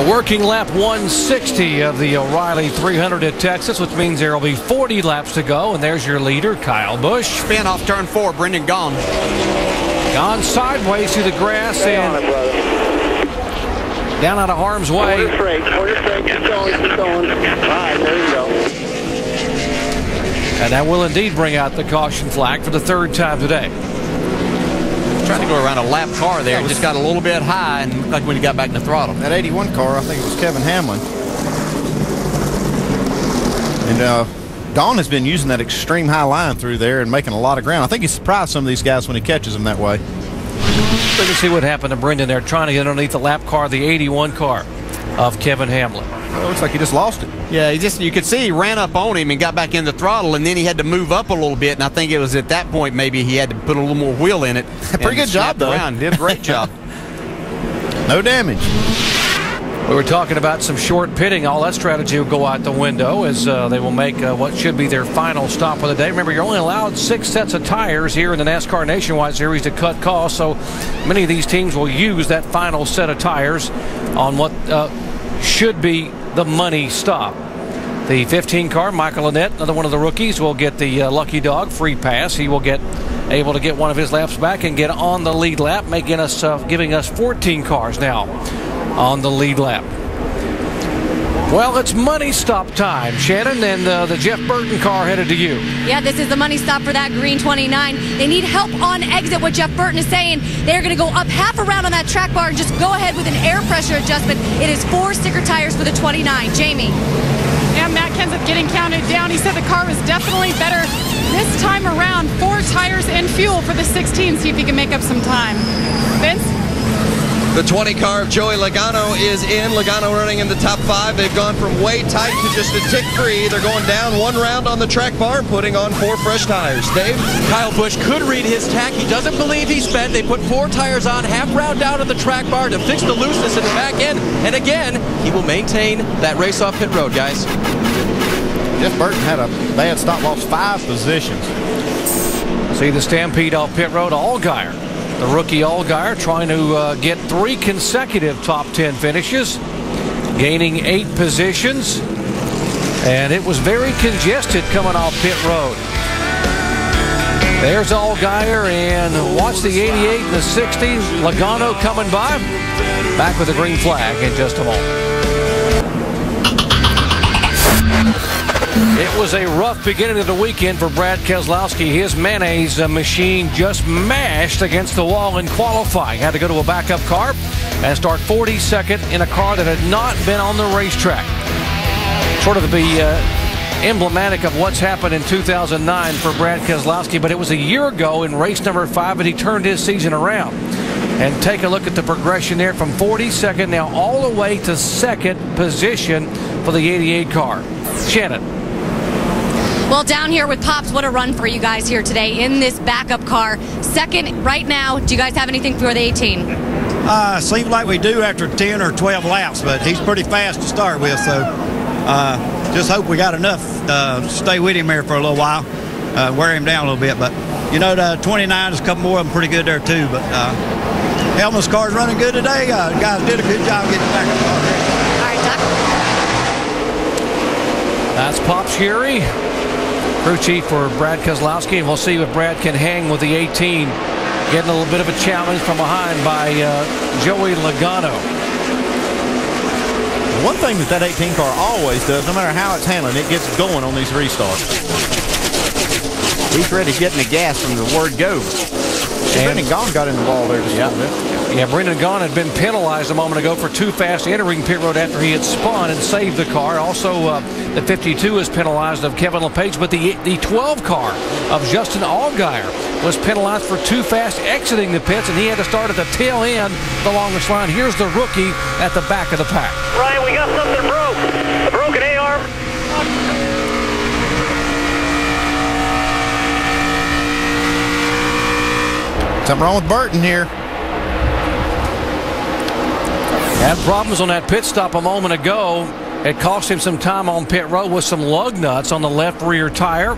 A working lap 160 of the O'Reilly 300 at Texas, which means there will be 40 laps to go. And there's your leader, Kyle Busch. Spin off turn 4, Brendan Gaughan. Gone sideways through the grass and down out of harm's way. Keep going. All right, there you go. And that will indeed bring out the caution flag for the third time today. Trying to go around a lap car there. It just got a little bit high and looked like when he got back in the throttle. That 81 car, I think it was Kevin Hamlin. And Gaughan has been using that extreme high line through there and making a lot of ground. I think he surprised some of these guys when he catches them that way. We can see what happened to Brendan there, trying to get underneath the lap car, the 81 car of Kevin Hamlin. Well, it looks like he just lost it. Yeah, you could see he ran up on him and got back in the throttle, and then he had to move up a little bit, and I think it was at that point maybe he had to put a little more wheel in it. Pretty good job, though. Did a great job. No damage. We were talking about some short pitting. All that strategy will go out the window as they will make what should be their final stop of the day. Remember, you're only allowed 6 sets of tires here in the NASCAR Nationwide Series to cut costs, so many of these teams will use that final set of tires on what should be the money stop. The 15 car, Michael Annett, another one of the rookies, will get the lucky dog free pass. He will get able to get one of his laps back and get on the lead lap, making us giving us 14 cars now on the lead lap. Well, it's money stop time, Shannon, and the Jeff Burton car headed to you. Yeah, this is the money stop for that green 29. They need help on exit. What Jeff Burton is saying, they're going to go up half a round on that track bar and just go ahead with an air pressure adjustment. It is 4 sticker tires for the 29. Jamie. Yeah, Matt Kenseth getting counted down. He said the car was definitely better this time around. 4 tires and fuel for the 16. See if he can make up some time. Vince? The 20 car of Joey Logano is in. Logano running in the top 5. They've gone from way tight to just a tick free. They're going down 1 round on the track bar, putting on 4 fresh tires. Dave? Kyle Busch could read his tack. He doesn't believe he spent. They put 4 tires on, half round down to the track bar to fix the looseness in the back end. And again, he will maintain that race off pit road, guys. Jeff Burton had a bad stop, lost 5 positions. See the stampede off pit road. Allgaier, the rookie Allgaier, trying to get 3 consecutive top 10 finishes, gaining 8 positions, and it was very congested coming off pit road. There's Allgaier, and watch the 88 and the 60. Logano coming by. Back with the green flag in just a moment. It was a rough beginning of the weekend for Brad Keselowski. His mayonnaise machine just mashed against the wall in qualifying. Had to go to a backup car and start 42nd in a car that had not been on the racetrack. Sort of the emblematic of what's happened in 2009 for Brad Keselowski, but it was a year ago in race number 5 that he turned his season around. And take a look at the progression there from 42nd now all the way to 2nd position for the 88 car. Shannon. Well, down here with Pops, what a run for you guys here today in this backup car. 2nd right now. Do you guys have anything for the 18? Seems like we do after 10 or 12 laps, but he's pretty fast to start with, so just hope we got enough to stay with him here for a little while, wear him down a little bit. But, you know, the 29, there's a couple more of them pretty good there, too. But Helmut's car's running good today. The guys did a good job getting the backup car ready. All right, Doc. That's Pop Sherry, crew chief for Brad Keselowski, and we'll see if Brad can hang with the 18. Getting a little bit of a challenge from behind by Joey Logano. One thing that 18 car always does, no matter how it's handling, it gets going on these restarts. He's ready to get in the gas from the word go. Brendan Gaughan got in the wall there just a little bit. Yeah, Brendan Gaughan had been penalized a moment ago for too fast entering pit road after he had spun and saved the car. Also, the 52 is penalized of Kevin LePage, but the 12 car of Justin Allgaier was penalized for too fast exiting the pits, and he had to start at the tail end, the longest line. Here's the rookie at the back of the pack. Ryan, we got something broke. A broken A-arm. Something wrong with Burton here. Had problems on that pit stop a moment ago. It cost him some time on pit road with some lug nuts on the left rear tire.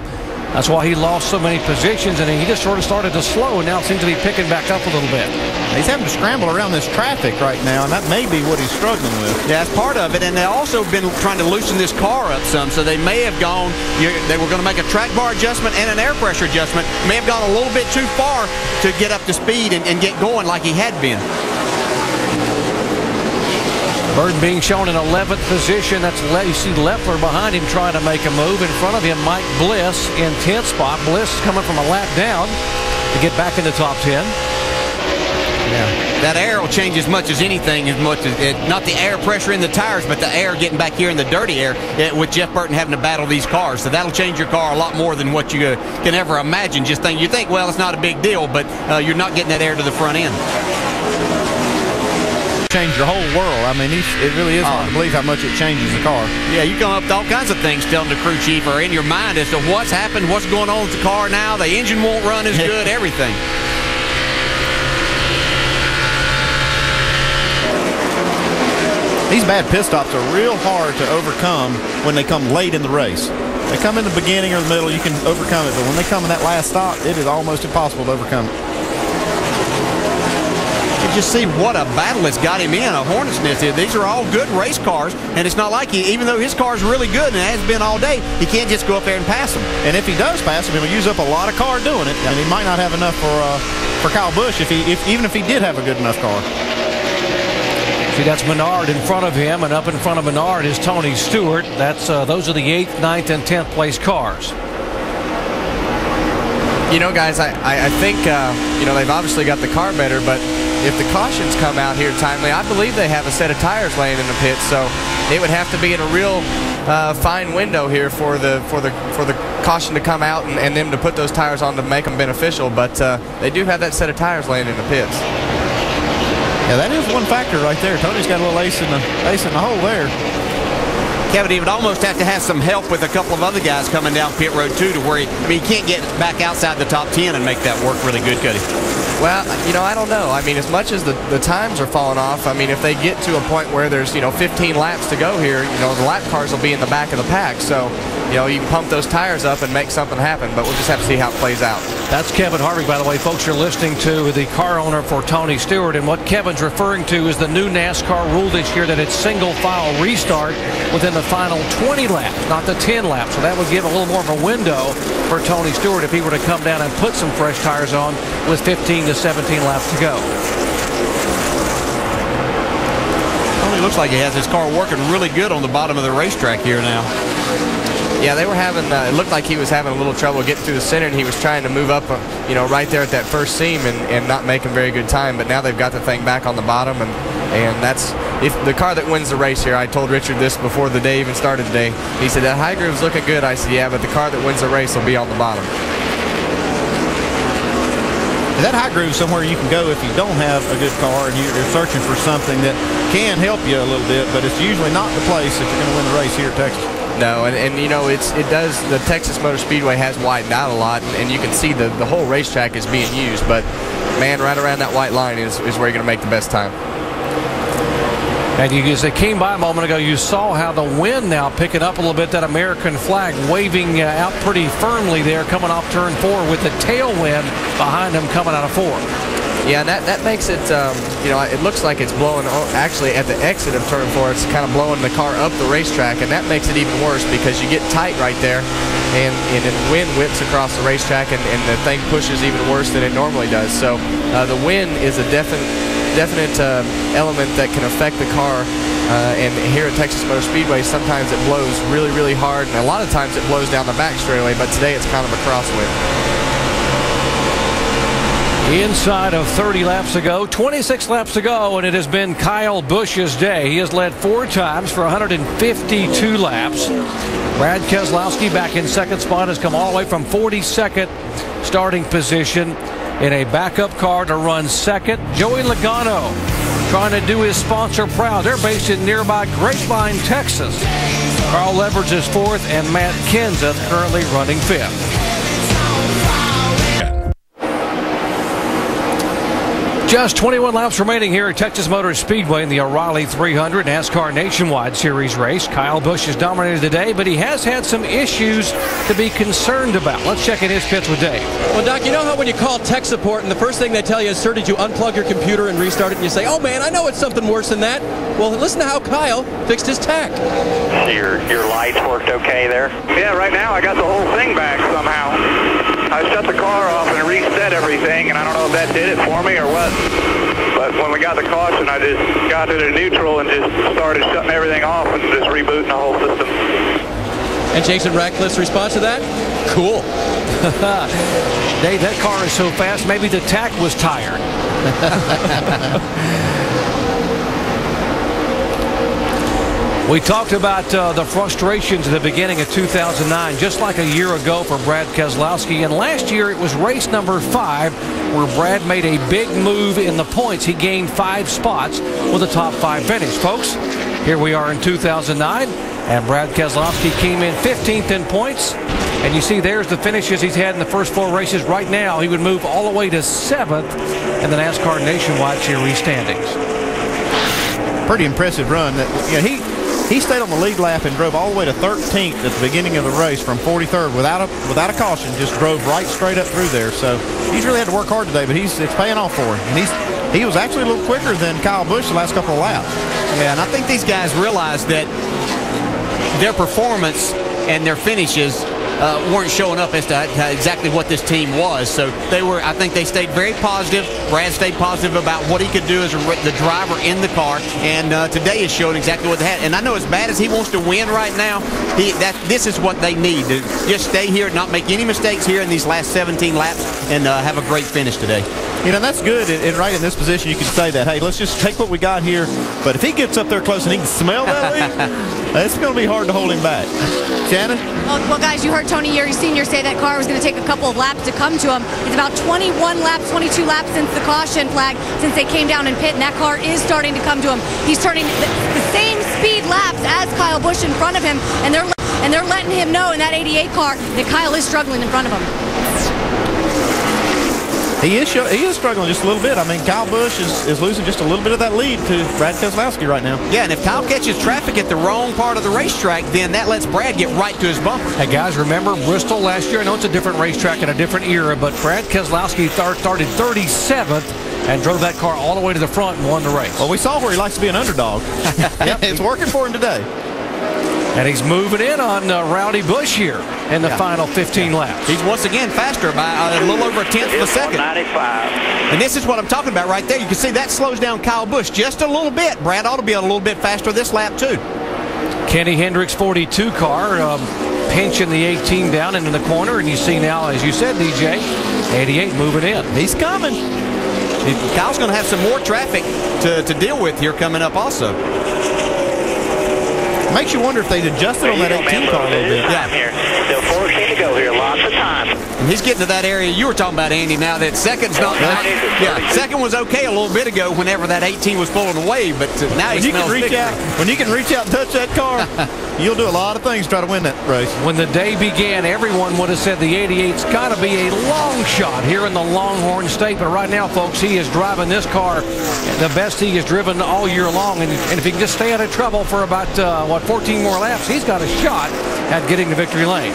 That's why he lost so many positions, and he just sort of started to slow, and now seems to be picking back up a little bit. He's having to scramble around this traffic right now, and that may be what he's struggling with. Yeah, that's part of it, and they've also been trying to loosen this car up some, so they may have gone, they were going to make a track bar adjustment and an air pressure adjustment, may have gone a little bit too far to get up to speed and get going like he had been. Burton being shown in 11th position. That's you see Leffler behind him trying to make a move. In front of him, Mike Bliss in 10th spot. Bliss coming from a lap down to get back in the top 10. Yeah, that air will change as much as anything, as much as not the air pressure in the tires, but the air getting back here in the dirty air with Jeff Burton having to battle these cars. So that'll change your car a lot more than what you can ever imagine. You think, well, it's not a big deal, but you're not getting that air to the front end. Change your whole world. I mean, it really is hard to believe how much it changes the car. Yeah, you come up with all kinds of things telling the crew chief or in your mind as to what's happened, what's going on with the car now, the engine won't run as good, everything. These bad pit stops are real hard to overcome when they come late in the race. They come in the beginning or the middle, you can overcome it, but when they come in that last stop, it is almost impossible to overcome it. You just see what a battle it's got him in, a hornet's nest. These are all good race cars, and it's not like even though his car's really good and it has been all day, he can't just go up there and pass them. And if he does pass them, he'll use up a lot of car doing it, and he might not have enough for Kyle Busch even if he did have a good enough car. See, that's Menard in front of him, and up in front of Menard is Tony Stewart. Those are the 8th, 9th, and 10th place cars. You know, guys, I think, they've obviously got the car better, but if the cautions come out here timely, I believe they have a set of tires laying in the pit, so it would have to be in a real fine window here for the caution to come out and them to put those tires on to make them beneficial, but they do have that set of tires laying in the pits. Yeah, that is one factor right there. Tony's got a little ace in the hole there. Kevin, he would almost have to have some help with a couple of other guys coming down pit road too, to where he can't get back outside the top 10 and make that work really good, could he? Well, I don't know. I mean, as much as the times are falling off, I mean, if they get to a point where there's 15 laps to go here, the lap cars will be in the back of the pack. So, you can pump those tires up and make something happen, but we'll just have to see how it plays out. That's Kevin Harvick, by the way. Folks, you're listening to the car owner for Tony Stewart, and what Kevin's referring to is the new NASCAR rule this year that it's single file restart within the final 20 laps, not the 10 laps. So that would give a little more of a window for Tony Stewart if he were to come down and put some fresh tires on with 15 to 17 laps to go. Tony looks like he has his car working really good on the bottom of the racetrack here now. Yeah, they were having, it looked like he was having a little trouble getting through the center, and he was trying to move up, right there at that first seam and not making very good time. But now they've got the thing back on the bottom, and that's, if the car that wins the race here, I told Richard this before the day even started today. He said, that high groove's looking good. I said, yeah, but the car that wins the race will be on the bottom. That high groove is somewhere you can go if you don't have a good car and you're searching for something that can help you a little bit, but it's usually not the place that you're going to win the race here at Texas. No, and it does, the Texas Motor Speedway has widened out a lot, and you can see the whole racetrack is being used, but man, right around that white line is where you're going to make the best time. And as they came by a moment ago, you saw how the wind now picking up a little bit, that American flag waving out pretty firmly there coming off turn 4 with the tailwind behind them coming out of 4. Yeah, that makes it, it looks like it's blowing, actually at the exit of turn 4, it's kind of blowing the car up the racetrack, and that makes it even worse because you get tight right there, and the wind whips across the racetrack, and the thing pushes even worse than it normally does. So the wind is a definite element that can affect the car, and here at Texas Motor Speedway, sometimes it blows really, really hard, and a lot of times it blows down the back straightaway, but today it's kind of a crosswind. Inside of 30 laps to go, 26 laps to go, and it has been Kyle Busch's day. He has led 4 times for 152 laps. Brad Keselowski back in second spot has come all the way from 42nd starting position in a backup car to run second. Joey Logano trying to do his sponsor proud. They're based in nearby Grapevine, Texas. Carl Edwards is 4th, and Matt Kenseth currently running 5th. Just 21 laps remaining here at Texas Motor Speedway in the O'Reilly 300 NASCAR Nationwide Series race. Kyle Busch has dominated today, but he has had some issues to be concerned about. Let's check in his pits with Dave. Well, Doc, you know how when you call tech support and the first thing they tell you is, sir, did you unplug your computer and restart it? And you say, oh, man, I know it's something worse than that. Well, listen to how Kyle fixed his tech. Your lights worked okay there? Yeah, right now I got the whole thing back somehow. I shut the car off and reset everything, and I don't know if that did it for me or what. But when we got the caution, I just got to the neutral and just started shutting everything off and just rebooting the whole system. And Jason Ratcliffe's response to that? Cool. Dave, that car is so fast, maybe the tack was tired. We talked about the frustrations at the beginning of 2009, just like a year ago for Brad Keselowski. And last year it was race number 5 where Brad made a big move in the points. He gained 5 spots with a top 5 finish. Folks, here we are in 2009, and Brad Keselowski came in 15th in points. And you see there's the finishes he's had in the first 4 races. Right now he would move all the way to 7th in the NASCAR Nationwide Series standings. Pretty impressive run. He stayed on the lead lap and drove all the way to 13th at the beginning of the race from 43rd without a caution. Just drove right straight up through there. So he's really had to work hard today, but it's paying off for him. And he was actually a little quicker than Kyle Busch the last couple of laps. Yeah, and I think these guys realize that their performance and their finishes weren't showing up as to exactly what this team was. So I think they stayed very positive. Brad stayed positive about what he could do as the driver in the car, and today is showing exactly what they had. And I know as bad as he wants to win right now, this is what they need, to just stay here, not make any mistakes here in these last 17 laps, and have a great finish today. You know, that's good. And right in this position, you can say that, hey, let's just take what we got here. But if he gets up there close and he can smell that lead, it's going to be hard to hold him back. Shannon? Well, guys, you heard Tony Yeary Sr. say that car was going to take a couple of laps to come to him. It's about 21 laps, 22 laps since the caution flag, since they came down in pit, and that car is starting to come to him. He's turning the same speed laps as Kyle Busch in front of him, and they're letting him know in that 88 car that Kyle is struggling in front of him. He is struggling just a little bit. I mean, Kyle Busch is losing just a little bit of that lead to Brad Keselowski right now. Yeah, and if Kyle catches traffic at the wrong part of the racetrack, then that lets Brad get right to his bumper. Hey, guys, remember Bristol last year? I know it's a different racetrack and a different era, but Brad Keselowski started 37th and drove that car all the way to the front and won the race. Well, we saw where he likes to be an underdog. Yep, it's working for him today. And he's moving in on Rowdy Busch here in the final 15 laps. He's once again faster by a little over a tenth of a second. 95. And this is what I'm talking about right there. You can see that slows down Kyle Busch just a little bit. Brad ought to be a little bit faster this lap, too. Kenny Hendricks' 42 car pinching the 18 down into the corner. And you see now, as you said, DJ, 88 moving in. He's coming. Kyle's going to have some more traffic to deal with here coming up also. Makes you wonder if they'd adjusted on that 18 car a little bit. Yeah. Here. Still 14 to go here. Lots of time. And he's getting to that area you were talking about, Andy, now that second's not bad. Yeah, second was okay a little bit ago whenever that 18 was pulling away, but now he smells victory. When you can reach out and touch that car, you'll do a lot of things to try to win that race. When the day began, everyone would have said the 88's got to be a long shot here in the Longhorn State. But right now, folks, he is driving this car the best he has driven all year long. And if he can just stay out of trouble for about, 14 more laps, he's got a shot at getting to victory lane.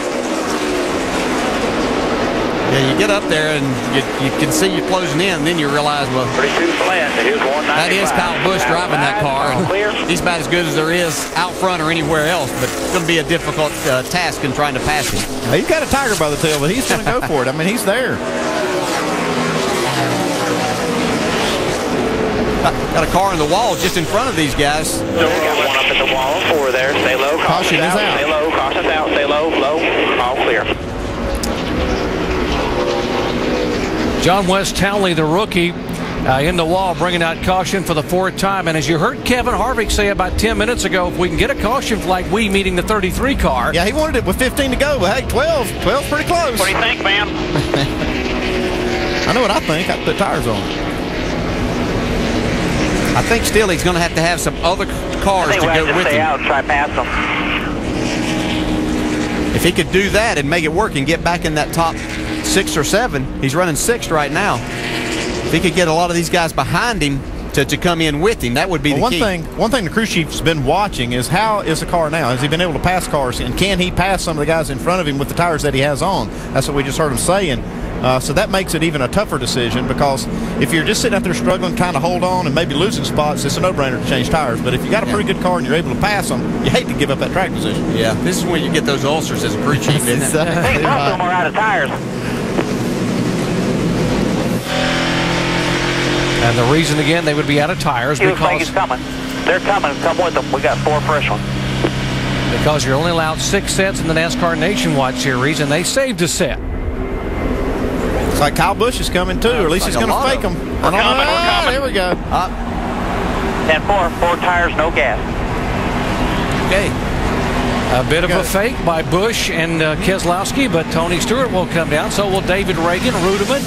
Yeah, you get up there and you can see you closing in, and then you realize, well, 32 flat. Here's 195. that is Kyle Busch driving that car. And he's about as good as there is out front or anywhere else, but it's going to be a difficult task in trying to pass him. He's got a tiger by the tail, but he's going to go for it. I mean, he's there. Got a car in the wall just in front of these guys. So we got one up at the wall, 4 there. Stay low. Caution is out. Stay low. Caution's out. Stay low. Low. All clear. John West Townley, the rookie, in the wall, bringing out caution for the 4th time. And as you heard Kevin Harvick say about 10 minutes ago, if we can get a caution flag, we meeting the 33 car. Yeah, he wanted it with 15 to go, but hey, 12's pretty close. What do you think, man? I know what I think. I put tires on. I think still he's going to have some other cars to go with stay him. out and try past them. If he could do that and make it work and get back in that top 6 or 7, he's running 6th right now. If he could get a lot of these guys behind him to come in with him, that would be the key. One thing the crew chief's been watching is how is the car now? Has he been able to pass cars, and can he pass some of the guys in front of him with the tires that he has on? That's what we just heard him saying. So that makes it even a tougher decision, because if you're just sitting out there struggling, kind of hold on and maybe losing spots, it's a no-brainer to change tires. But if you got a pretty good car and you're able to pass them, you hate to give up that track position. Yeah, this is when you get those ulcers as a crew chief, isn't it? Hey, both of them are out of tires. And the reason, again, they would be out of tires He looks like he's coming. They're coming. Come with them. We got 4 fresh ones. because you're only allowed 6 sets in the NASCAR Nationwide Series, and they saved a set. It's like Kyle Busch is coming too, or at least he's going to fake them. We're coming. There we go. 10-4, 4 tires, no gas. Okay. A bit of a fake by Busch and Keselowski, but Tony Stewart will come down. So will David Reagan, Rudeman.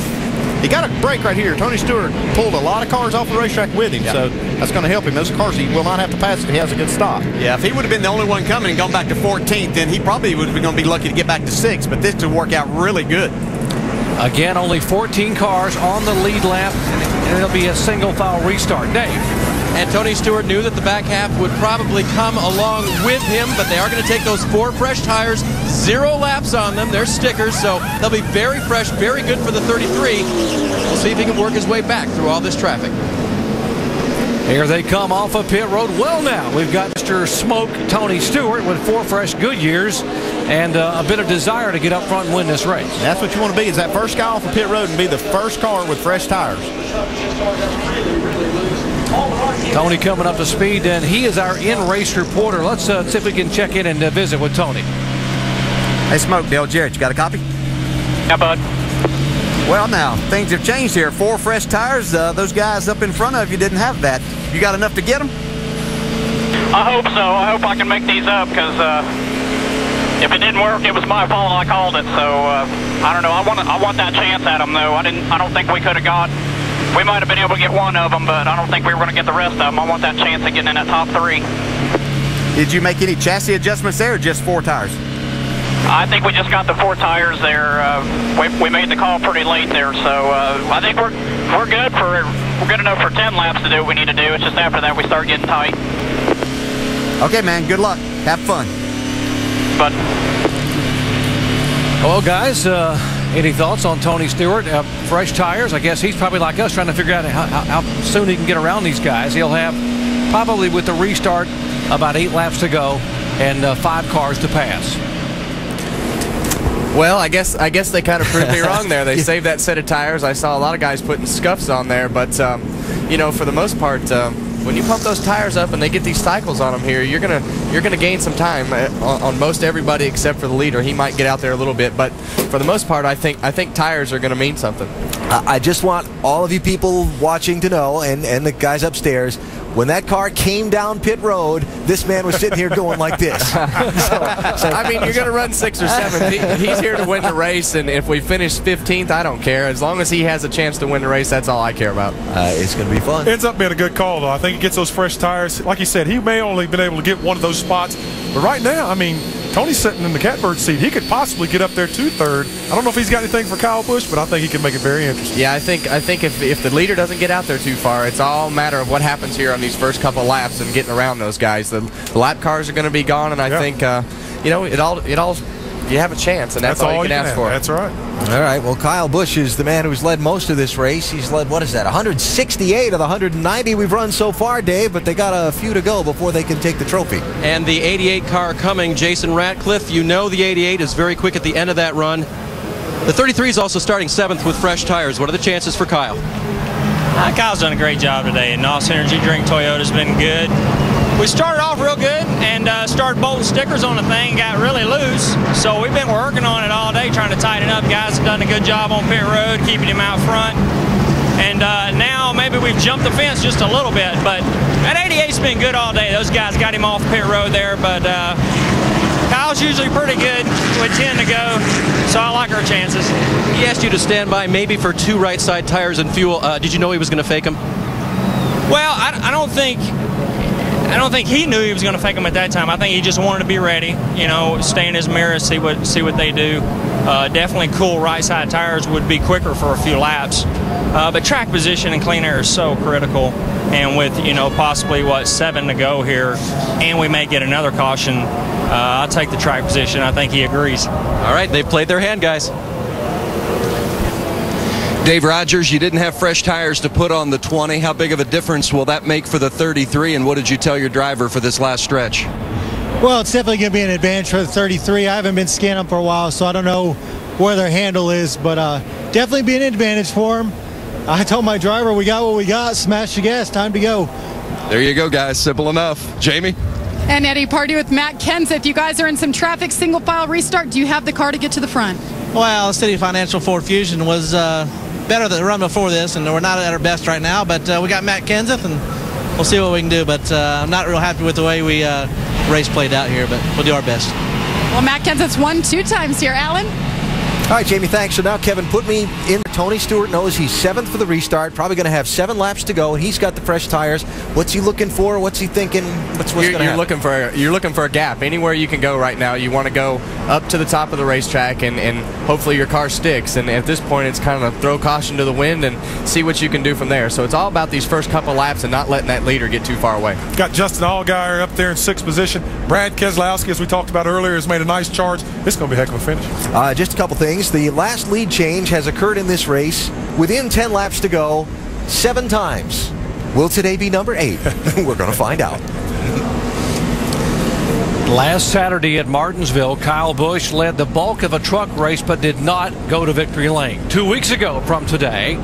He got a break right here. Tony Stewart pulled a lot of cars off the racetrack with him, so that's going to help him. Those cars he will not have to pass if he has a good stop. Yeah, if he would have been the only one coming and gone back to 14th, then he probably would have been going to be lucky to get back to 6th, but this could work out really good. Again, only 14 cars on the lead lap, and it'll be a single file restart. Dave. And Tony Stewart knew that the back half would probably come along with him, but they are going to take those 4 fresh tires, 0 laps on them. They're stickers, so they'll be very fresh, very good for the 33. We'll see if he can work his way back through all this traffic. Here they come off of pit road. Well, now we've got Mr. Smoke Tony Stewart with 4 fresh Goodyears and a bit of desire to get up front and win this race. That's what you want to be, is that first guy off of pit road and be the first car with fresh tires. Tony coming up to speed, and he is our in-race reporter. Let's see if we can check in and visit with Tony. Hey, Smoke, Dale Jarrett, you got a copy? Yeah, bud. Well, now, things have changed here. 4 fresh tires. Those guys up in front of you didn't have that. You got enough to get them? I hope so. I hope I can make these up, because if it didn't work, it was my fault. I called it. So I don't know. I want that chance at them, though. I don't think we could have got. We might have been able to get one of them, but I don't think we were going to get the rest of them. I want that chance of getting in that top 3. Did you make any chassis adjustments there, or just 4 tires? I think we just got the 4 tires there. We made the call pretty late there, so I think we're good for we're good enough for 10 laps to do what we need to do. It's just after that we start getting tight. Okay, man. Good luck. Have fun. But well, guys, any thoughts on Tony Stewart? Fresh tires. I guess he's probably like us, trying to figure out how soon he can get around these guys. He'll have probably, with the restart, about 8 laps to go and 5 cars to pass. Well, I guess they kind of proved me wrong there. They saved that set of tires. I saw a lot of guys putting scuffs on there, but you know, for the most part, when you pump those tires up and they get these cycles on them here, you're gonna gain some time on most everybody except for the leader. He might get out there a little bit, but for the most part, I think tires are gonna mean something. I just want all of you people watching to know, and the guys upstairs, when that car came down pit road, this man was sitting here going like this. So, I mean, you're going to run 6th or 7th. He's here to win the race, and if we finish 15th, I don't care. As long as he has a chance to win the race, that's all I care about. It's going to be fun. Ends up being a good call, though. I think he gets those fresh tires. Like you said, he may only been able to get one of those spots. But right now, I mean, Tony's sitting in the catbird seat. He could possibly get up there to 3rd. I don't know if he's got anything for Kyle Busch, but I think he can make it very interesting. Yeah, I think if the leader doesn't get out there too far, it's all a matter of what happens here on these first couple of laps and getting around those guys. The lap cars are going to be gone, and I think you know, it all you have a chance, and that's all you can ask for. That's right. All right, well, Kyle Busch is the man who's led most of this race. He's led, what is that, 168 of the 190 we've run so far, Dave, but they got a few to go before they can take the trophy. And the 88 car coming, Jason Ratcliffe. You know the 88 is very quick at the end of that run. The 33 is also starting 7th with fresh tires. What are the chances for Kyle? Kyle's done a great job today, and NOS Energy Drink Toyota's been good. We started off real good and started bolting stickers on the thing, got really loose. So we've been working on it all day, trying to tighten up. Guys have done a good job on pit road, keeping him out front. And now maybe we've jumped the fence just a little bit, but that 88's been good all day. Those guys got him off pit road there, but Kyle's usually pretty good with 10 to go, so I like our chances. He asked you to stand by maybe for 2 right side tires and fuel. Did you know he was going to fake them? Well, I don't think I don't think he knew he was going to fake them at that time. I think he just wanted to be ready, you know, stay in his mirror, see what they do. Definitely cool right side tires would be quicker for a few laps. But track position and clean air is so critical. And with, you know, possibly, 7 to go here, and we may get another caution, I'll take the track position. I think he agrees. All right, they've played their hand, guys. Dave Rogers, you didn't have fresh tires to put on the 20. How big of a difference will that make for the 33, and what did you tell your driver for this last stretch? Well, it's definitely going to be an advantage for the 33. I haven't been scanning them for a while, so I don't know where their handle is, but definitely be an advantage for them. I told my driver, we got what we got, smash the gas, time to go. There you go, guys. Simple enough. Jamie? And Eddie Pardue with Matt Kenseth. You guys are in some traffic, single file restart. Do you have the car to get to the front? Well, City Financial Ford Fusion was better than the run before this, and we're not at our best right now, but we got Matt Kenseth, and we'll see what we can do. But I'm not real happy with the way we race played out here, but we'll do our best. Well, Matt Kenseth's won 2 times here. Alan? All right, Jamie, thanks. So now, Kevin, put me in. Tony Stewart knows he's 7th for the restart, probably going to have 7 laps to go, and he's got the fresh tires. What's he looking for? What's he thinking? What's going to happen? You're looking for a gap. Anywhere you can go right now, you want to go up to the top of the racetrack, and hopefully your car sticks. And at this point, it's kind of throw caution to the wind and see what you can do from there. So it's all about these first couple laps and not letting that leader get too far away. Got Justin Allgaier up there in 6th position. Brad Keselowski, as we talked about earlier, has made a nice charge. It's going to be a heck of a finish. Just a couple things. The last lead change has occurred in this race within 10 laps to go 7 times. Will today be number 8? We're going to find out. Last Saturday at Martinsville, Kyle Busch led the bulk of a truck race but did not go to victory lane. 2 weeks ago from today,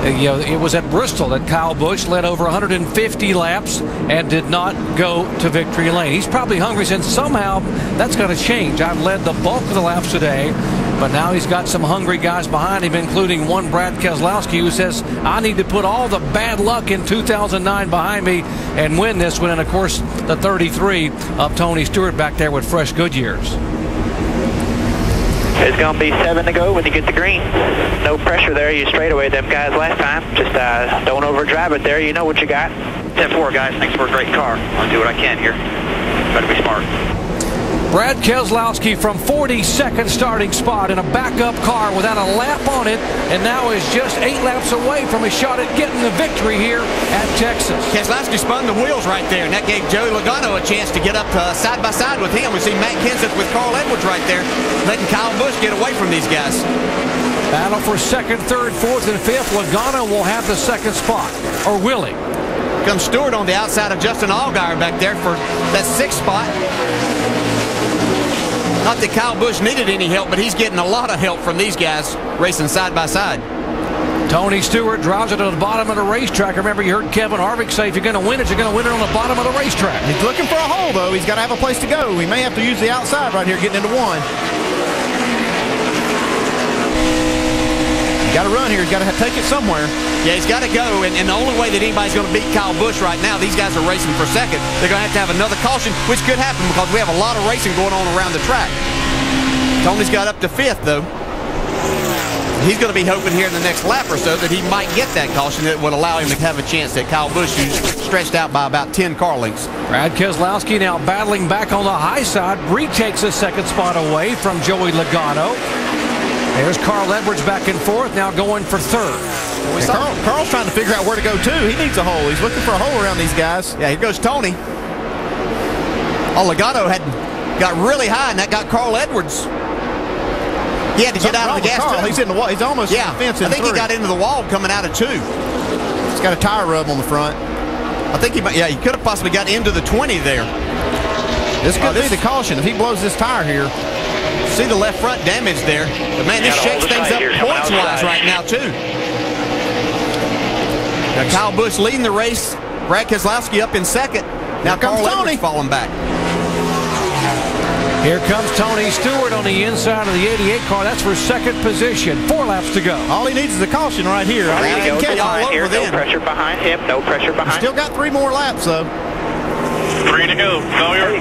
it was at Bristol that Kyle Busch led over 150 laps and did not go to victory lane. He's probably hungry since somehow that's going to change. I've led the bulk of the laps today, but now he's got some hungry guys behind him, including one Brad Keselowski, who says, I need to put all the bad luck in 2009 behind me and win this one. And, of course, the 33 of Tony Stewart back there with fresh Goodyears. It's going to be 7 to go when you get the green. No pressure there. You straight away them guys last time. Just don't overdrive it there. You know what you got. 10-4, guys. Thanks for a great car. I'll do what I can here. Try to be smart. Brad Keselowski from 42nd starting spot in a backup car without a lap on it, and now is just 8 laps away from a shot at getting the victory here at Texas. Keselowski spun the wheels right there, and that gave Joey Logano a chance to get up side by side with him. We see Matt Kenseth with Carl Edwards right there, letting Kyle Busch get away from these guys. Battle for 2nd, 3rd, 4th, and 5th. Logano will have the 2nd spot, or will he? Comes Stewart on the outside of Justin Allgaier back there for that 6th spot. Not that Kyle Busch needed any help, but he's getting a lot of help from these guys racing side by side. Tony Stewart drives it to the bottom of the racetrack. Remember, you heard Kevin Harvick say, if you're going to win it, you're going to win it on the bottom of the racetrack. He's looking for a hole, though. He's got to have a place to go. We may have to use the outside right here getting into 1. He's got to run here. He's got to take it somewhere. Yeah, he's got to go, and the only way that anybody's going to beat Kyle Busch right now, these guys are racing for 2nd. They're going to have another caution, which could happen because we have a lot of racing going on around the track. Tony's got up to 5th, though. He's going to be hoping here in the next lap or so that he might get that caution that would allow him to have a chance at Kyle Busch, who's stretched out by about 10 car lengths. Brad Keselowski now battling back on the high side. Retakes the 2nd spot away from Joey Logano. There's Carl Edwards back and forth, now going for 3rd. Carl's trying to figure out where to go, too. He needs a hole. He's looking for a hole around these guys. Yeah, here goes Tony. Oh, Logano got really high, and that got Carl Edwards. He had to get out of the gas tube. He's in the wall. He's almost in the fence. I think he got into the wall coming out of 2. He's got a tire rub on the front. I think he could have possibly got into the 20 there. This could be the caution if he blows this tire here. See the left front damage there. But man, this shakes things up points-wise right now, too. Now, Kyle Busch leading the race. Brad Keselowski up in 2nd. Now Carl Edwards falling back. Here comes Tony Stewart on the inside of the 88 car. That's for 2nd position. 4 laps to go. All he needs is a caution right here. No pressure behind him. No pressure behind him. Still got 3 more laps, though. 3 to go. Sawyer.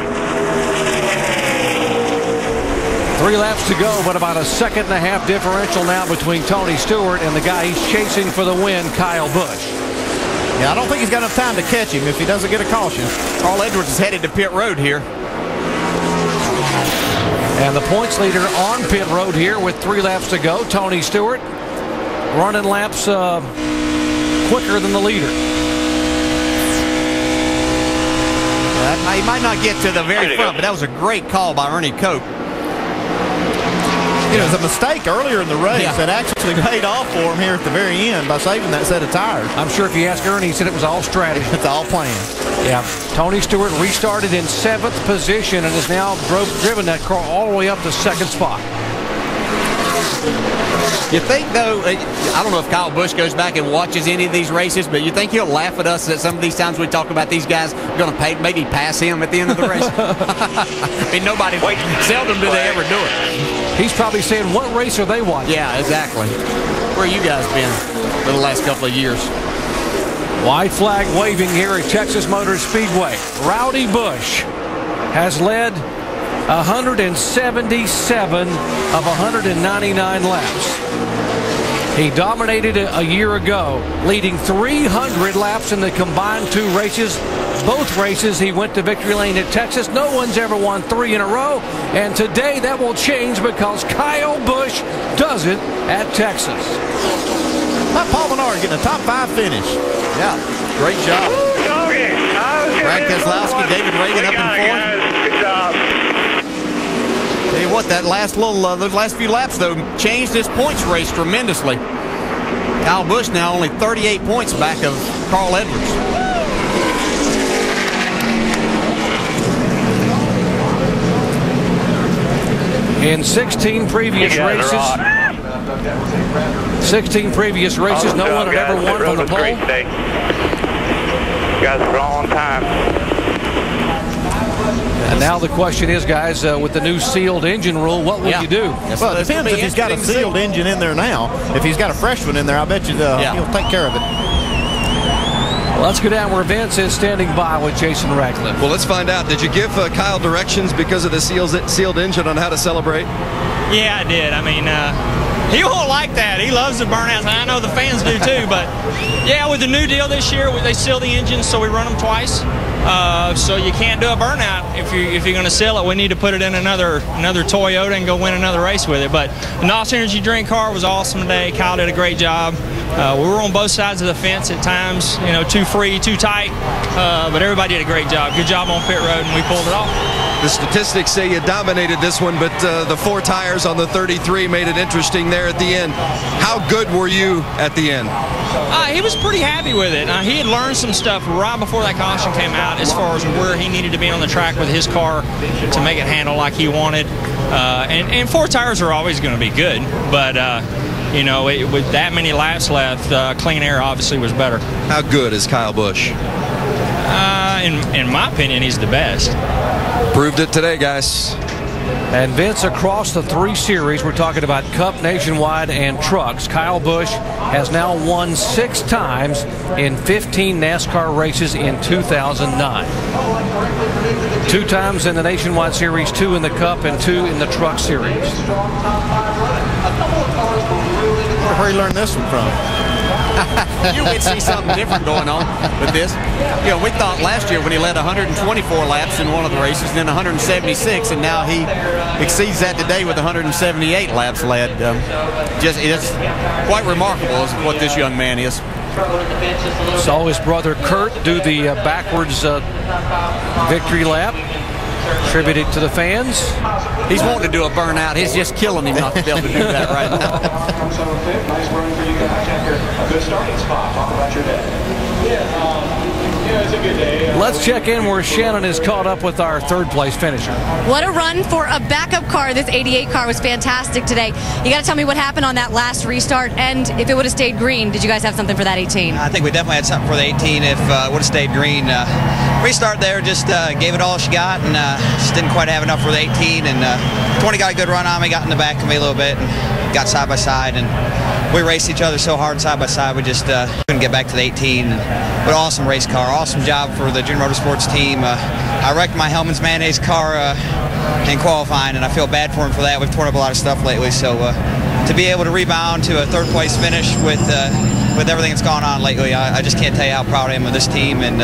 3 laps to go, but about a 1.5-second differential now between Tony Stewart and the guy he's chasing for the win, Kyle Busch. Yeah, I don't think he's got enough time to catch him if he doesn't get a caution. Carl Edwards is headed to pit road here. And the points leader on pit road here with 3 laps to go, Tony Stewart, running laps quicker than the leader. He might not get to the very front, but that was a great call by Ernie Cope. It was a mistake earlier in the race that actually paid off for him here at the very end by saving that set of tires. I'm sure if you ask Ernie, he said it was all strategy. It's all planned. Yeah. Tony Stewart restarted in 7th position and has now driven that car all the way up to 2nd spot. You think, though, I don't know if Kyle Busch goes back and watches any of these races, but you think he'll laugh at us that some of these times we talk about these guys going to maybe pass him at the end of the race? I mean, seldom do they ever do it. He's probably saying, what race are they watching? Yeah, exactly. Where you guys been for the last couple of years? White flag waving here at Texas Motor Speedway. Rowdy Busch has led 177 of 199 laps. He dominated a year ago, leading 300 laps in the combined 2 races. Both races he went to victory lane at Texas. No one's ever won 3 in a row, and today that will change because Kyle Busch does it at Texas. Paul Menard getting a top 5 finish. Yeah, great job. Brad Keselowski, David Reagan up in 4th. Good job. Tell you what, that those last few laps, though, changed this points race tremendously. Kyle Busch now only 38 points back of Carl Edwards. In 16 previous races, no one had ever won from the pole. You guys are all on time. And now the question is, guys, with the new sealed engine rule, what will you do? Well, it depends if he's got a sealed engine in there now. If he's got a fresh one in there, I bet you he'll take care of it. Well, let's go down where Vince is standing by with Jason Ratcliffe. Well, let's find out. Did you give Kyle directions because of the sealed engine on how to celebrate? Yeah, I did. I mean, he won't like that. He loves the burnouts. I know the fans do too. But yeah, with the new deal this year, they seal the engines, so we run them twice. So you can't do a burnout if you're going to sell it. We need to put it in another Toyota and go win another race with it. But the NOS Energy Drink car was awesome today. Kyle did a great job. We were on both sides of the fence at times, you know, too free, too tight. But everybody did a great job. Good job on pit road, and we pulled it off. The statistics say you dominated this one, but the 4 tires on the 33 made it interesting there at the end. How good were you at the end? He was pretty happy with it. He had learned some stuff right before that caution came out as far as where he needed to be on the track with his car to make it handle like he wanted. And 4 tires are always going to be good, but you know, with that many laps left, clean air obviously was better. How good is Kyle Busch? In my opinion, he's the best. Proved it today, guys. And Vince, across the 3 series, we're talking about Cup, Nationwide, and Trucks. Kyle Busch has now won 6 times in 15 NASCAR races in 2009. 2 times in the Nationwide Series, 2 in the Cup, and 2 in the Truck Series. Where he learned this one from? You would see something different going on with this. You know, we thought last year when he led 124 laps in one of the races, and then 176, and now he exceeds that today with 178 laps led. It's quite remarkable is what this young man is. Saw his brother Kurt do the backwards victory lap. Attributed to the fans. He's wanting to do a burnout. It's just killing him not to be able to do that right now. A good starting spot. Talk about your day. It's a good day. Let's check in where Shannon is caught up with our 3rd place finisher. What a run for a backup car. This 88 car was fantastic today. You got to tell me what happened on that last restart, and if it would have stayed green, did you guys have something for that 18? I think we definitely had something for the 18 if it would have stayed green. Restart there, just gave it all she got, and just didn't quite have enough for the 18. And 20 got a good run on me, got in the back of me a little bit, and got side by side. And we raced each other so hard side by side, we just couldn't get back to the 18. But awesome race car, awesome job for the Junior Motorsports team. I wrecked my Hellman's Mayonnaise car in qualifying, and I feel bad for him for that. We've torn up a lot of stuff lately, so to be able to rebound to a 3rd place finish with with everything that's gone on lately. I just can't tell you how proud I am of this team, and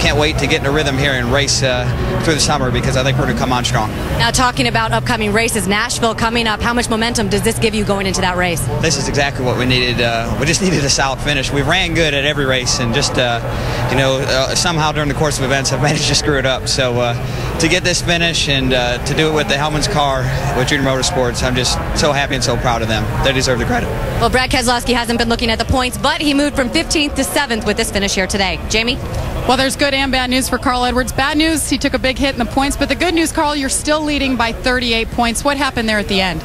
can't wait to get in a rhythm here and race through the summer, because I think we're going to come on strong. Now, talking about upcoming races, Nashville coming up, how much momentum does this give you going into that race? This is exactly what we needed. We just needed a solid finish. We ran good at every race, and just somehow during the course of events have managed to screw it up. So to get this finish and to do it with the Hellman's car with Junior Motorsports, I'm just so happy and so proud of them. They deserve the credit. Well, Brad Keselowski hasn't been looking at the points, but he moved from 15th to 7th with this finish here today. Jamie? Well, there's good and bad news for Carl Edwards. Bad news, he took a big hit in the points, but the good news, Carl, you're still leading by 38 points. What happened there at the end?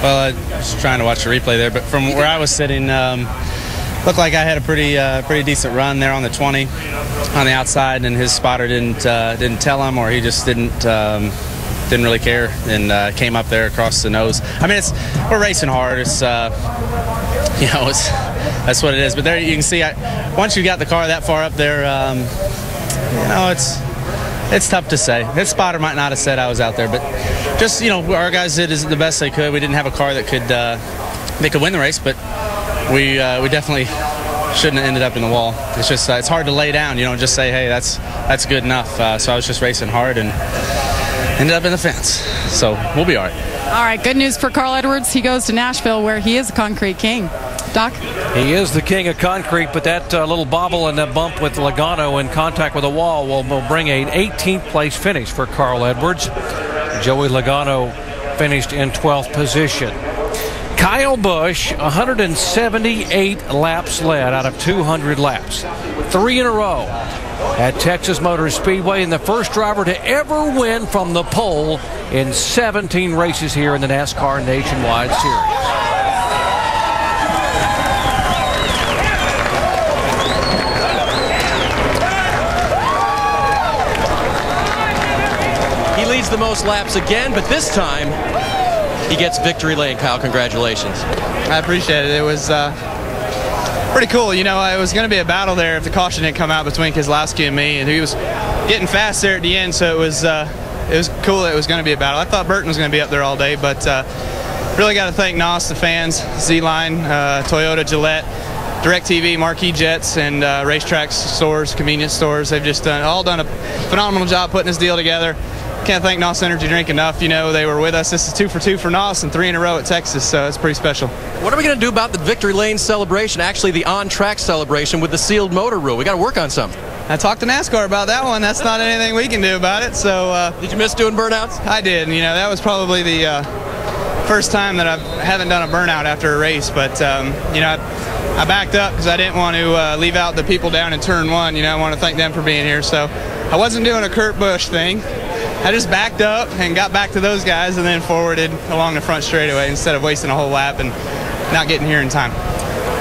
Well, I was trying to watch the replay there, but from where I was sitting, looked like I had a pretty decent run there on the 20 on the outside, and his spotter didn't tell him, or he just didn't really care, and came up there across the nose. I mean, we're racing hard. It's that's what it is. But there you can see, once you got the car that far up there, it's tough to say. His spotter might not have said I was out there, but just our guys did the best they could. We didn't have a car that could win the race, but we definitely shouldn't have ended up in the wall. It's just it's hard to lay down. You don't just say, hey, that's good enough. So I was just racing hard and ended up in the fence. So we'll be all right. All right, good news for Carl Edwards. He goes to Nashville, where he is a concrete king. Doc? He is the king of concrete, but that little bobble and that bump with Logano in contact with the wall will bring an 18th place finish for Carl Edwards. Joey Logano finished in 12th position. Kyle Busch, 178 laps led out of 200 laps. 3 in a row at Texas Motor Speedway, and the first driver to ever win from the pole in 17 races here in the NASCAR Nationwide Series. He leads the most laps again, but this time he gets victory lane. Kyle, congratulations. I appreciate it. It was pretty cool. It was going to be a battle there if the caution didn't come out between Keselowski and me, and he was getting fast there at the end, so it was cool that it was going to be a battle. I thought Burton was going to be up there all day, but really got to thank NOS, the fans, Z-Line, Toyota, Gillette, DirecTV, Marquee Jets, and racetrack stores, convenience stores. They've just all done a phenomenal job putting this deal together. Can't thank NOS Energy Drink enough. They were with us. This is 2 for 2 for NOS and 3 in a row at Texas, so it's pretty special. What are we going to do about the victory lane celebration, actually the on-track celebration with the sealed motor rule? We got to work on something. I talked to NASCAR about that one. That's not anything we can do about it. So did you miss doing burnouts? I did. That was probably the first time that I haven't done a burnout after a race, but I backed up because I didn't want to leave out the people down in turn 1. I want to thank them for being here. So I wasn't doing a Kurt Busch thing. I just backed up and got back to those guys and then forwarded along the front straightaway instead of wasting a whole lap and not getting here in time.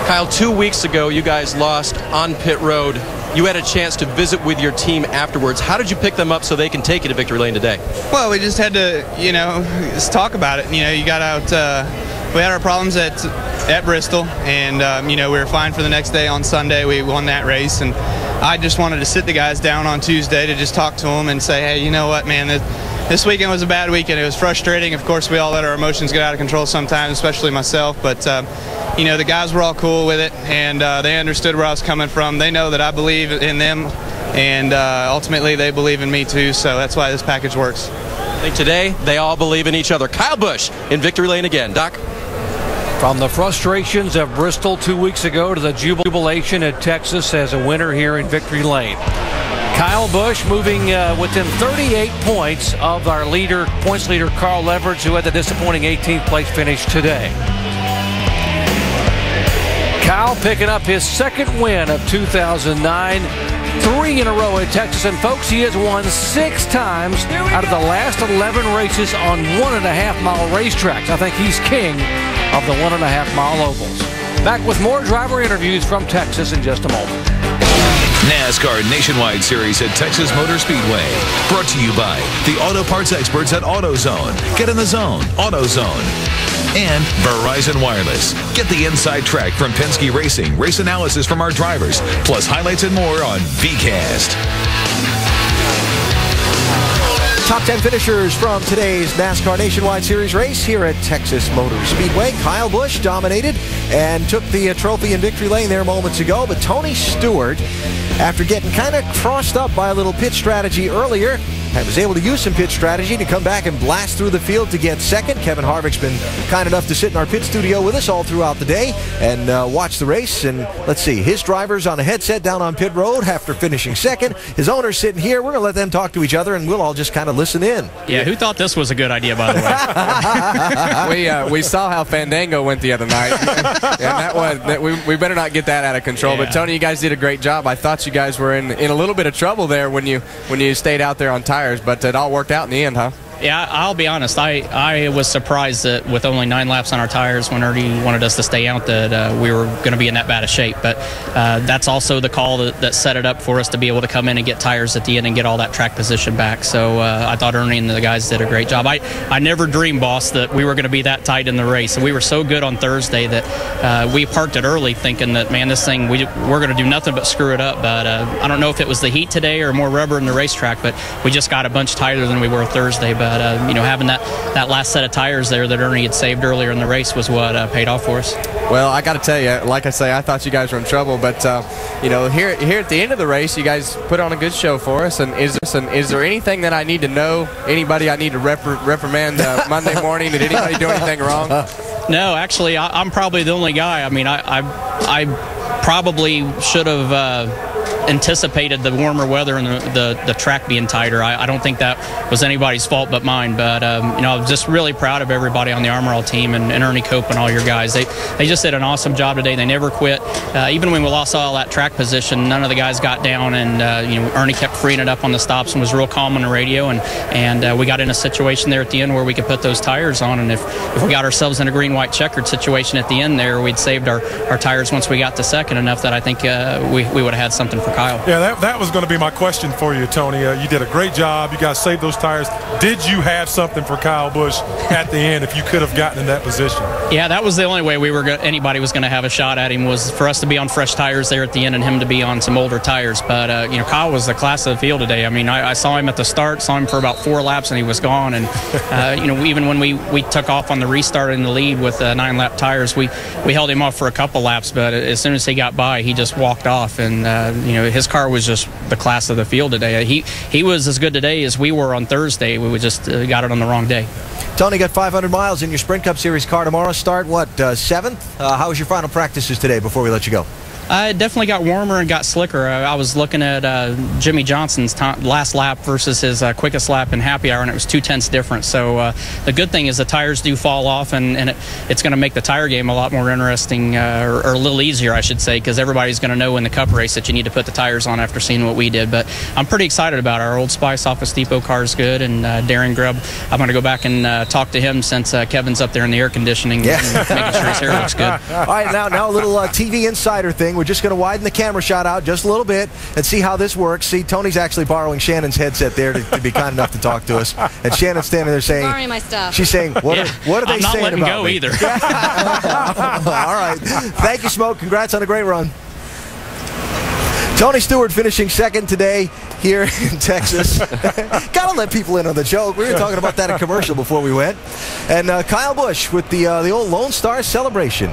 Kyle, 2 weeks ago, you guys lost on pit road. You had a chance to visit with your team afterwards. How did you pick them up so they can take you to victory lane today? Well, we just had to, just talk about it. You got out, we had our problems at Bristol, and, we were fine for the next day on Sunday. We won that race, and I just wanted to sit the guys down on Tuesday to just talk to them and say, hey, you know what, man, this weekend was a bad weekend. It was frustrating. Of course, we all let our emotions get out of control sometimes, especially myself. But, the guys were all cool with it, and they understood where I was coming from. They know that I believe in them, and ultimately they believe in me too. So that's why this package works. I think today they all believe in each other. Kyle Busch in victory lane again. Doc? From the frustrations of Bristol 2 weeks ago to the jubilation at Texas as a winner here in victory lane. Kyle Busch moving within 38 points of our points leader Carl Edwards, who had the disappointing 18th place finish today. Kyle picking up his second win of 2009, 3 in a row at Texas, and folks, he has won 6 times out of the last 11 races on 1.5-mile racetracks. I think he's king of the 1.5-mile ovals. Back with more driver interviews from Texas in just a moment. NASCAR Nationwide Series at Texas Motor Speedway. Brought to you by the auto parts experts at AutoZone. Get in the zone, AutoZone. And Verizon Wireless. Get the inside track from Penske Racing, race analysis from our drivers, plus highlights and more on VCast. Top 10 finishers from today's NASCAR Nationwide Series race here at Texas Motor Speedway. Kyle Busch dominated and took the trophy in victory lane there moments ago, but Tony Stewart, after getting kind of crossed up by a little pit strategy earlier, was able to use some pit strategy to come back and blast through the field to get second. Kevin Harvick's been kind enough to sit in our pit studio with us all throughout the day and watch the race. And let's see, his driver's on a headset down on pit road after finishing second. His owner's sitting here. We're going to let them talk to each other, and we'll all just kind of listen in. Yeah, who thought this was a good idea, by the way? We saw how Fandango went the other night, and we better not get that out of control. Yeah. But Tony, you guys did a great job. I thought you guys were in a little bit of trouble there when you stayed out there on tires, but it all worked out in the end, huh? Yeah, I'll be honest. I was surprised that with only 9 laps on our tires, when Ernie wanted us to stay out, that we were going to be in that bad of shape. But that's also the call that set it up for us to be able to come in and get tires at the end and get all that track position back. So I thought Ernie and the guys did a great job. I never dreamed, boss, that we were going to be that tight in the race. And we were so good on Thursday that we parked it early thinking that, man, this thing, we're going to do nothing but screw it up. But I don't know if it was the heat today or more rubber in the racetrack, but we just got a bunch tighter than we were Thursday. But having that last set of tires there that Ernie had saved earlier in the race was what paid off for us. Well, I got to tell you, like I say, I thought you guys were in trouble, but here at the end of the race, you guys put on a good show for us. And is there anything that I need to know? Anybody I need to reprimand Monday morning? Did anybody do anything wrong? No, actually, I'm probably the only guy. I mean, I probably should have anticipated the warmer weather and the track being tighter. I don't think that was anybody's fault but mine. But I'm just really proud of everybody on the Armor All team and Ernie Cope and all your guys. They just did an awesome job today. They never quit. Even when we lost all that track position, none of the guys got down, and Ernie kept freeing it up on the stops and was real calm on the radio. And we got in a situation there at the end where we could put those tires on. And if we got ourselves in a green-white checkered situation at the end there, we'd saved our tires once we got to second enough that I think we would have had something for Kyle. Yeah, that was going to be my question for you, Tony. You did a great job. You guys saved those tires. Did you have something for Kyle Busch at the end if you could have gotten in that position? Yeah, that was the only way anybody was going to have a shot at him, was for us to be on fresh tires there at the end and him to be on some older tires. But, Kyle was the class of the field today. I mean, I saw him at the start, saw him for about 4 laps, and he was gone. And, even when we took off on the restart in the lead with 9-lap tires, we held him off for a couple laps. But as soon as he got by, he just walked off. And, his car was just the class of the field today. He was as good today as we were on Thursday. We just got it on the wrong day. Tony, got 500 miles in your Sprint Cup Series car tomorrow. Start, 7th? How was your final practices today before we let you go? It definitely got warmer and got slicker. I was looking at Jimmy Johnson's last lap versus his quickest lap in happy hour, and it was 2/10 difference. So the good thing is the tires do fall off, and it's going to make the tire game a lot more interesting, or a little easier, I should say, because everybody's going to know in the Cup race that you need to put the tires on after seeing what we did. But I'm pretty excited about it. Our Old Spice Office Depot car is good, and Darren Grubb, I'm going to go back and talk to him since Kevin's up there in the air conditioning and making sure his hair looks good. All right, now a little TV insider thing. We're just going to widen the camera shot out just a little bit and see how this works. See, Tony's actually borrowing Shannon's headset there to be kind enough to talk to us. And Shannon's standing there saying, borrowing my stuff. She's saying, what are they saying about me? I'm not letting go either. All right. Thank you, Smoke. Congrats on a great run. Tony Stewart finishing second today here in Texas. Gotta let people in on the joke. We were talking about that in commercial before we went. And Kyle Busch with the old Lone Star celebration.